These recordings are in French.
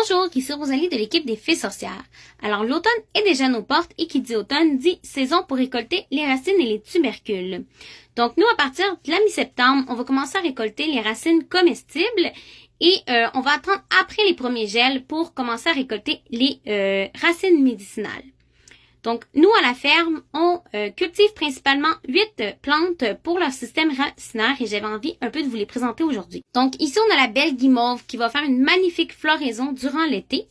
Bonjour, ici Rosalie de l'équipe des Fées Sorcières. Alors l'automne est déjà à nos portes et qui dit automne dit saison pour récolter les racines et les tubercules. Donc nous, à partir de la mi-septembre, on va commencer à récolter les racines comestibles et on va attendre après les premiers gels pour commencer à récolter les racines médicinales. Donc, nous, à la ferme, on cultive principalement 8 plantes pour leur système racinaire et j'avais envie un peu de vous les présenter aujourd'hui. Donc, ici, on a la belle guimauve qui va faire une magnifique floraison durant l'été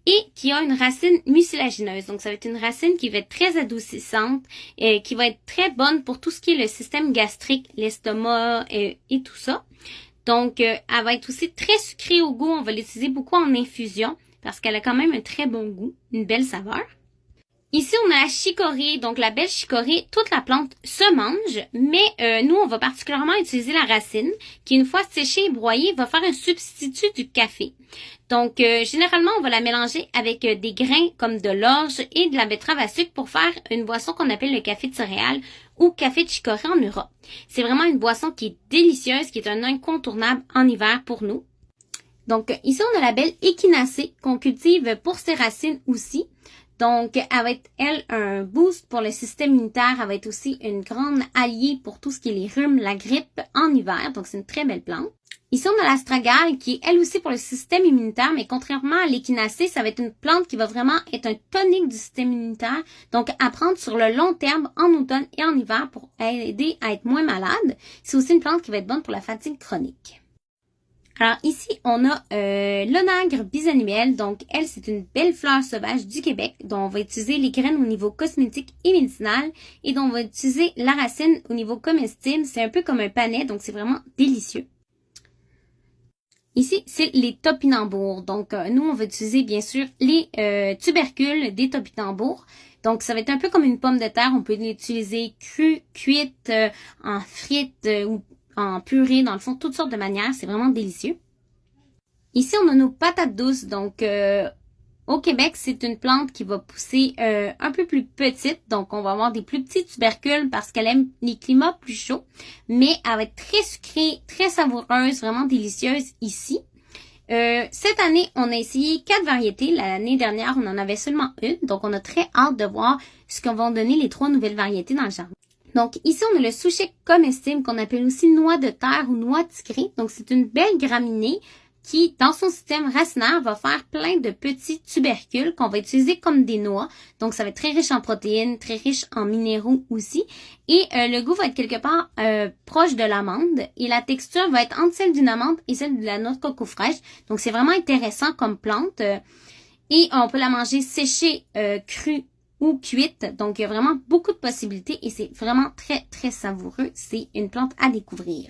et qui a une racine mucilagineuse. Donc, ça va être une racine qui va être très adoucissante et qui va être très bonne pour tout ce qui est le système gastrique, l'estomac et tout ça. Donc, elle va être aussi très sucrée au goût. On va l'utiliser beaucoup en infusion parce qu'elle a quand même un très bon goût, une belle saveur. Ici, on a la chicorée, donc la belle chicorée, toute la plante se mange, mais nous, on va particulièrement utiliser la racine, qui une fois séchée et broyée, va faire un substitut du café. Donc, généralement, on va la mélanger avec des grains comme de l'orge et de la betterave à sucre pour faire une boisson qu'on appelle le café de céréales ou café de chicorée en Europe. C'est vraiment une boisson qui est délicieuse, qui est un incontournable en hiver pour nous. Donc, ici, on a la belle échinacée qu'on cultive pour ses racines aussi. Donc, elle va être, elle, un boost pour le système immunitaire. Elle va être aussi une grande alliée pour tout ce qui est les rhumes, la grippe en hiver. Donc, c'est une très belle plante. Ici, on a l'astragale qui est, elle aussi, pour le système immunitaire. Mais contrairement à l'échinacée, ça va être une plante qui va vraiment être un tonique du système immunitaire. Donc, à prendre sur le long terme, en automne et en hiver pour aider à être moins malade. C'est aussi une plante qui va être bonne pour la fatigue chronique. Alors ici, on a l'onagre bisannuelle. Donc, elle, c'est une belle fleur sauvage du Québec dont on va utiliser les graines au niveau cosmétique et médicinal et dont on va utiliser la racine au niveau comestible. C'est un peu comme un panais, donc c'est vraiment délicieux. Ici, c'est les topinambours. Donc, nous, on va utiliser bien sûr les tubercules des topinambours. Donc, ça va être un peu comme une pomme de terre. On peut l'utiliser crue, cuite, en frites ou en purée, dans le fond, toutes sortes de manières. C'est vraiment délicieux. Ici, on a nos patates douces. Donc, au Québec, c'est une plante qui va pousser un peu plus petite. Donc, on va avoir des plus petits tubercules parce qu'elle aime les climats plus chauds. Mais elle va être très sucrée, très savoureuse, vraiment délicieuse ici. Cette année, on a essayé 4 variétés. L'année dernière, on en avait seulement une. Donc, on a très hâte de voir ce qu'on va donner les 3 nouvelles variétés dans le jardin. Donc, ici, on a le souchet comestible qu'on appelle aussi noix de terre ou noix tigrée. Donc, c'est une belle graminée qui, dans son système racinaire, va faire plein de petits tubercules qu'on va utiliser comme des noix. Donc, ça va être très riche en protéines, très riche en minéraux aussi. Et le goût va être quelque part proche de l'amande. Et la texture va être entre celle d'une amande et celle de la noix de coco fraîche. Donc, c'est vraiment intéressant comme plante. Et on peut la manger séchée, crue, ou cuite. Donc, il y a vraiment beaucoup de possibilités et c'est vraiment très, très savoureux. C'est une plante à découvrir.